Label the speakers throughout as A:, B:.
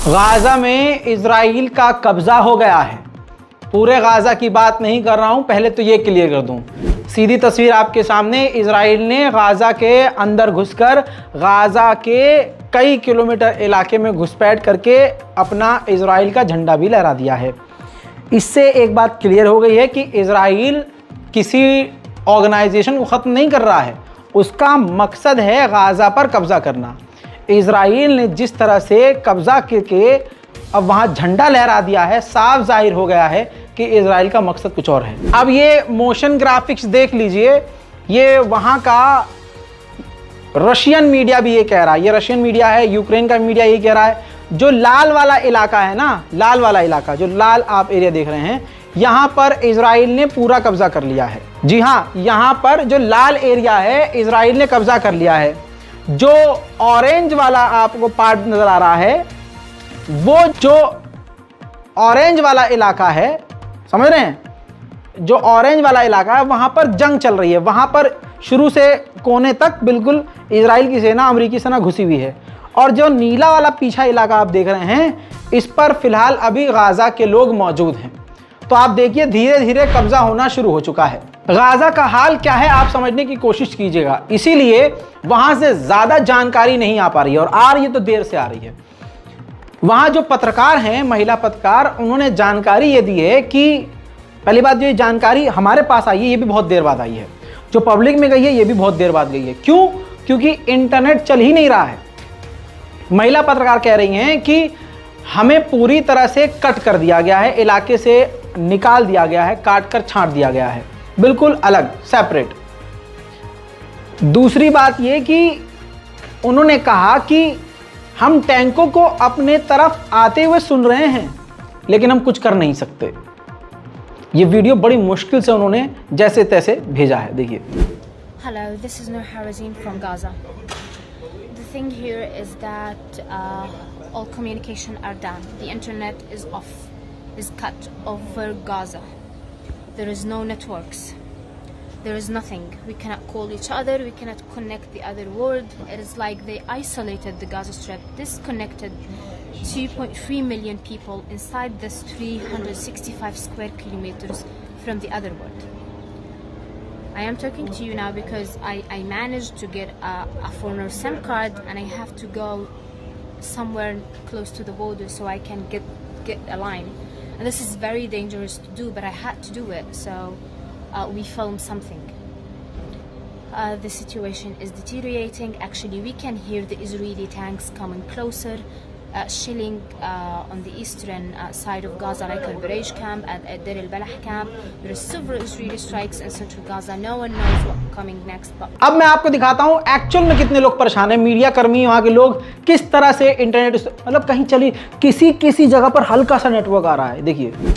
A: Gaza में Israel का कब्जा हो गया है। पूरे गाज़ा की बात नहीं कर रहा हूं, पहले तो ये क्लियर कर दूं। सीधी तस्वीर आपके सामने, इजराइल ने गाज़ा के अंदर घुसकर गाज़ा के कई किलोमीटर इलाके में घुसपैठ करके अपना इजराइल का झंडा भी लहरा दिया है। इससे एक बात क्लियर हो गई है कि इजराइल किसी ऑर्गेनाइजेशन को ख़त्म नहीं कर रहा है, उसका मकसद है गाज़ा पर कब्ज़ा करना। इजराइल ने जिस तरह से कब्ज़ा करके अब वहाँ झंडा लहरा दिया है, साफ जाहिर हो गया है कि इजराइल का मकसद कुछ और है। अब ये मोशन ग्राफिक्स देख लीजिए, ये वहाँ का रशियन मीडिया भी ये कह रहा है, ये रशियन मीडिया है, यूक्रेन का मीडिया ये कह रहा है, जो लाल वाला इलाका है ना, लाल वाला इलाका, जो लाल आप एरिया देख रहे हैं, यहाँ पर इजराइल ने पूरा कब्जा कर लिया है। जी हाँ, यहाँ पर जो लाल एरिया है इजराइल ने कब्जा कर लिया है। जो ऑरेंज वाला आपको पार्ट नजर आ रहा है, वो जो ऑरेंज वाला इलाका है, समझ रहे हैं, जो ऑरेंज वाला इलाका है वहां पर जंग चल रही है। वहां पर शुरू से कोने तक बिल्कुल इजराइल की सेना, अमेरिकी सेना घुसी हुई है। और जो नीला वाला पीछा इलाका आप देख रहे हैं, इस पर फिलहाल अभी गाज़ा के लोग मौजूद हैं। तो आप देखिए धीरे धीरे कब्जा होना शुरू हो चुका है। गाज़ा का हाल क्या है आप समझने की कोशिश कीजिएगा, इसीलिए वहां से ज्यादा जानकारी नहीं आ पा रही है, और आ रही है तो देर से आ रही है। वहां जो पत्रकार हैं, महिला पत्रकार, उन्होंने जानकारी ये दी है कि पहली बात, जो जानकारी हमारे पास आई है ये भी बहुत देर बाद आई है, जो पब्लिक में गई है ये भी बहुत देर बाद गई है। क्यों? क्योंकि इंटरनेट चल ही नहीं रहा है। महिला पत्रकार कह रही हैं कि हमें पूरी तरह से कट कर दिया गया है, इलाके से निकाल दिया गया है, काट कर छांट दिया गया है, बिल्कुल अलग, सेपरेट। दूसरी बात ये कि उन्होंने कहा कि हम टैंकों को अपने तरफ आते हुए सुन रहे हैं, लेकिन हम कुछ कर नहीं सकते। ये वीडियो बड़ी मुश्किल से उन्होंने जैसे तैसे भेजा है, देखिए।
B: Hello, this is Noor Harazin from Gaza. The thing here is that all communication are down. The internet is off, is cut over Gaza. There is no networks. There is nothing. We cannot call each other. We cannot connect the other world. It is like they isolated the Gaza Strip, disconnected 2.3 million people inside this 365 square kilometers from the other world. I am talking to you now because I managed to get a foreigner SIM card, and I have to go somewhere close to the border so I can get a line. And this is very dangerous to do, but I had to do it, so we filmed something. The situation is deteriorating. Actually, we can hear the Israeli tanks coming closer, shelling on the eastern side of Gaza, like al-Baraj camp and at Deir al-Balah camp. There are several Israeli strikes in central Gaza. No one knows what's coming next.
A: अब मैं आपको दिखाता हूँ actual में कितने लोग परेशान हैं, मीडिया कर्मी, वहाँ के लोग किस तरह से इंटरनेट, मतलब कहीं चली किसी जगह पर हल्का सा नेटवर्क आ रहा है। देखिए,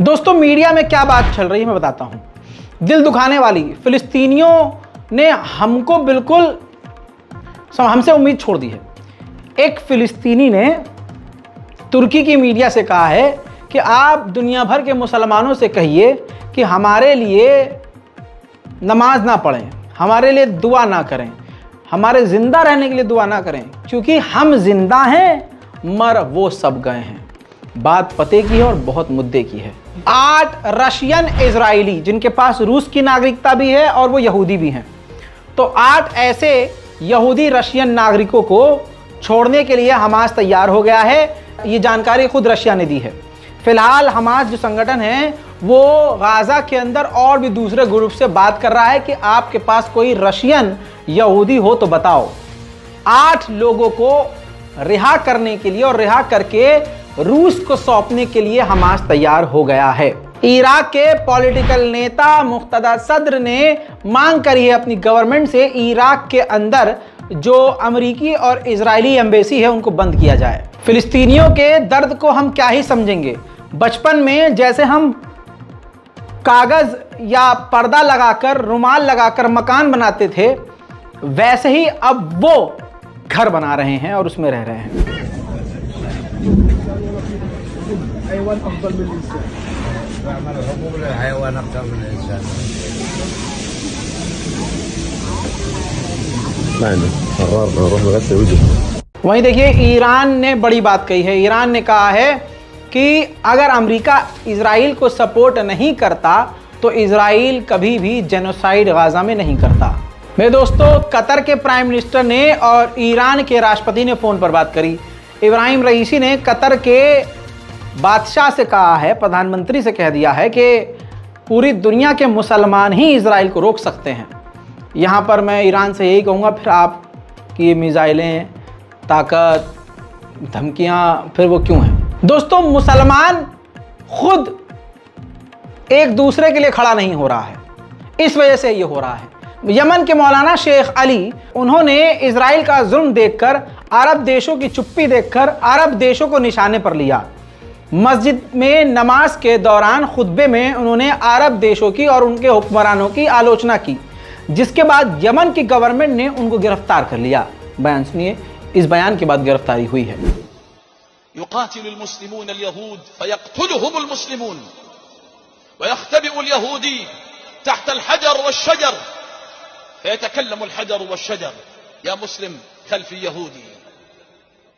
A: दोस्तों मीडिया में क्या बात चल रही है मैं बताता हूं, दिल दुखाने वाली। फिलिस्तीनियों ने हमको बिल्कुल हमसे उम्मीद छोड़ दी है। एक फिलिस्तीनी ने तुर्की की मीडिया से कहा है कि आप दुनिया भर के मुसलमानों से कहिए कि हमारे लिए नमाज ना पढ़ें, हमारे लिए दुआ ना करें, हमारे जिंदा रहने के लिए दुआ ना करें, क्योंकि हम जिंदा हैं, मर वो सब गए हैं। बात पते की है और बहुत मुद्दे की है। 8 रशियन इजरायली जिनके पास रूस की नागरिकता भी है और वो यहूदी भी हैं, तो 8 ऐसे यहूदी रशियन नागरिकों को छोड़ने के लिए हमास तैयार हो गया है। ये जानकारी खुद रशिया ने दी है। फिलहाल हमास जो संगठन है वो गाज़ा के अंदर और भी दूसरे ग्रुप से बात कर रहा है कि आपके पास कोई रशियन यहूदी हो तो बताओ। 8 लोगों को रिहा करने के लिए और रिहा करके रूस को सौंपने के लिए हमास तैयार हो गया है। इराक के पॉलिटिकल नेता मुक्तदा सद्र ने मांग करी है अपनी गवर्नमेंट से इराक के अंदर जो अमेरिकी और इजरायली एम्बेसी है उनको बंद किया जाए। फिलिस्तीनियों के दर्द को हम क्या ही समझेंगे। बचपन में जैसे हम कागज या पर्दा लगाकर रुमाल लगाकर मकान बनाते थे, वैसे ही अब वो घर बना रहे हैं और उसमें रह रहे हैं। वहीं देखिए ईरान ने बड़ी बात कही है। ईरान ने कहा है कि अगर अमेरिका इजराइल को सपोर्ट नहीं करता तो इजराइल कभी भी जेनोसाइड गाजा में नहीं करता। मेरे दोस्तों, कतर के प्राइम मिनिस्टर ने और ईरान के राष्ट्रपति ने फ़ोन पर बात करी। इब्राहिम रईसी ने कतर के बादशाह से कहा है, प्रधानमंत्री से कह दिया है कि पूरी दुनिया के मुसलमान ही इजराइल को रोक सकते हैं। यहाँ पर मैं ईरान से यही कहूँगा, फिर आपकी ये मिसाइलें, ताकत, धमकियाँ फिर वो क्यों हैं? दोस्तों, मुसलमान खुद एक दूसरे के लिए खड़ा नहीं हो रहा है, इस वजह से ये हो रहा है। यमन के मौलाना शेख अली, उन्होंने इजराइल का जुल्म देखकर, अरब देशों की चुप्पी देखकर अरब देशों को निशाने पर लिया। मस्जिद में नमाज के दौरान खुतबे में उन्होंने अरब देशों की और उनके हुक्मरानों की आलोचना की, जिसके बाद यमन की गवर्नमेंट ने उनको गिरफ्तार कर लिया। बयान सुनिए, इस बयान के बाद गिरफ्तारी हुई है।
C: युकातिलुल मुस्लिमून अल यहूद फयक्तुलुहुमुल मुस्लिमून वयख्तबिउल यहूदी तहत अल हजर वश्शजर फयतकल्लमुल हजर वश्शजर या मुस्लिम खल्फ यहूदी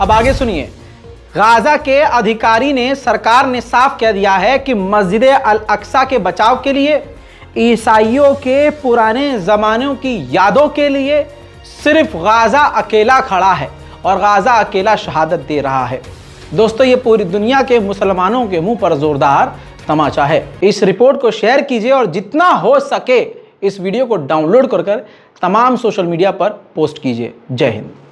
A: अब आगे सुनिए। गाजा के अधिकारी ने, सरकार ने साफ कह दिया है कि मस्जिद अल अक्सा के बचाव के लिए, ईसाइयों के पुराने ज़मानों की यादों के लिए सिर्फ गाजा अकेला खड़ा है और गाजा अकेला शहादत दे रहा है। दोस्तों, ये पूरी दुनिया के मुसलमानों के मुंह पर जोरदार तमाचा है। इस रिपोर्ट को शेयर कीजिए और जितना हो सके इस वीडियो को डाउनलोड कर तमाम सोशल मीडिया पर पोस्ट कीजिए। जय हिंद।